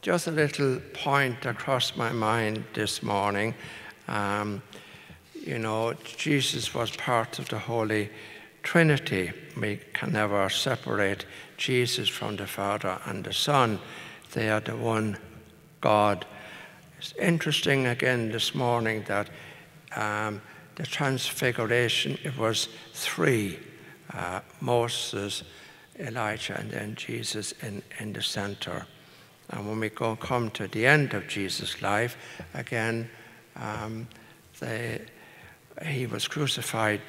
just a little point across my mind this morning. You know, Jesus was part of the Holy Trinity. We can never separate Jesus from the Father and the Son. They are the one God. It's interesting again this morning that the Transfiguration, it was three, Moses, Elijah, and then Jesus in the center. And when we come to the end of Jesus' life, again, he was crucified,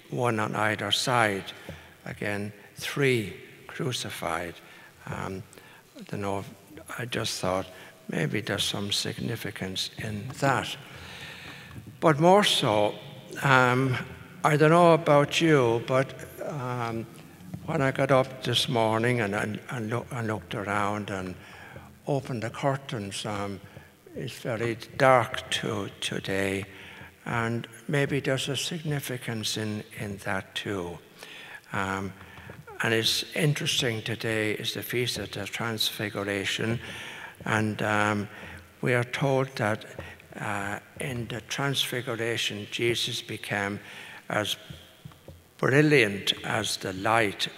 one on either side. Again, three crucified. I don't know, I just thought maybe there's some significance in that. But more so, I don't know about you, but when I got up this morning and looked around and opened the curtains, it's very dark today, and maybe there's a significance in that too. And it's interesting, today is the Feast of the Transfiguration, and we are told that in the Transfiguration, Jesus became as brilliant as the light.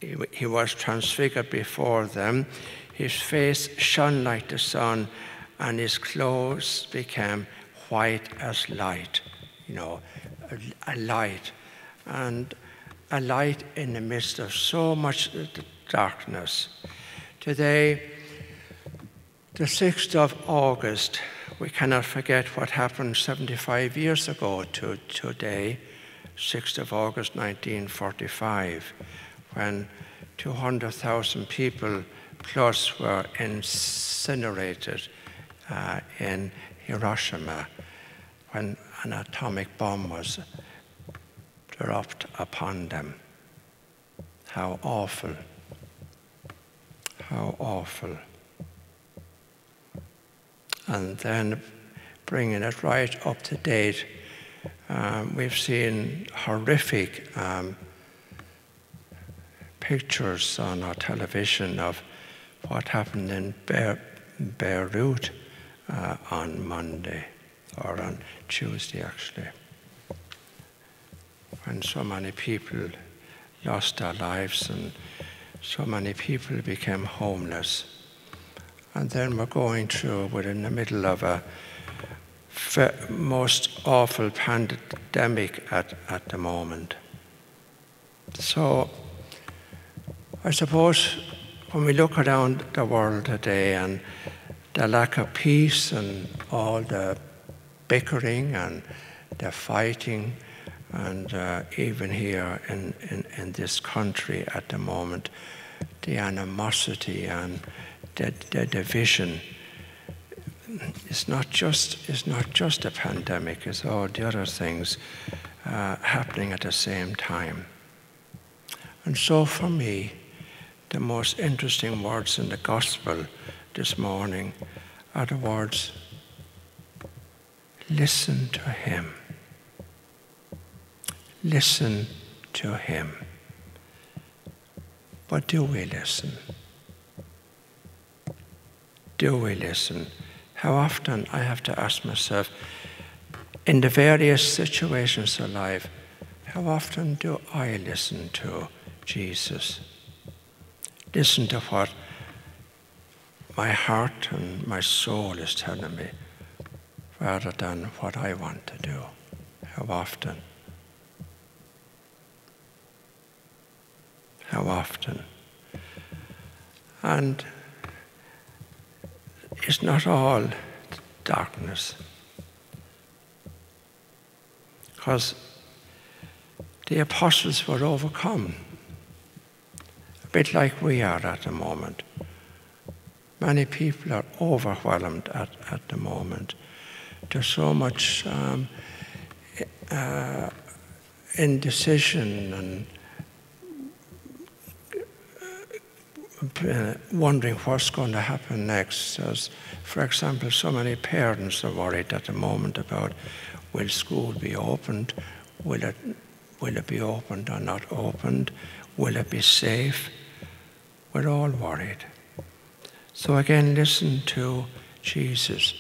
He was transfigured before them. His face shone like the sun, and his clothes became white as light. You know, a light. And a light in the midst of so much darkness. Today, the 6th of August, we cannot forget what happened 75 years ago to today, 6th of August 1945, when 200,000 people plus were incinerated in Hiroshima, when an atomic bomb was dropped upon them. How awful. How awful. And then bringing it right up to date, we've seen horrific pictures on our television of what happened in Beirut on Monday, or on Tuesday actually, when so many people lost their lives and so many people became homeless. And then we're going through, we're in the middle of a most awful pandemic at the moment. So I suppose when we look around the world today and the lack of peace and all the bickering and the fighting, and even here in this country at the moment, the animosity and the division, it's not just a pandemic, it's all the other things happening at the same time. And so for me, the most interesting words in the gospel this morning are the words, listen to him. Listen to him. But do we listen? Do we listen? How often I have to ask myself, in the various situations of life, how often do I listen to Jesus? Listen to what my heart and my soul is telling me, rather than what I want to do. How often? How often? And it's not all darkness, because the apostles were overcome, a bit like we are at the moment. Many people are overwhelmed at the moment. There's so much indecision and wondering what's going to happen next. As, for example, so many parents are worried at the moment about, will school be opened? Will it be opened or not opened? Will it be safe? We're all worried. So again, listen to Jesus.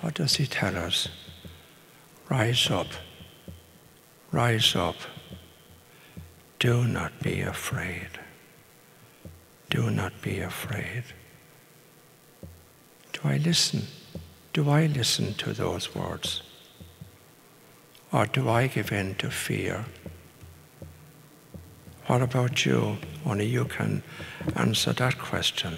What does he tell us? Rise up. Rise up. Do not be afraid. Do not be afraid. Do I listen? Do I listen to those words? Or do I give in to fear? What about you? Only you can answer that question.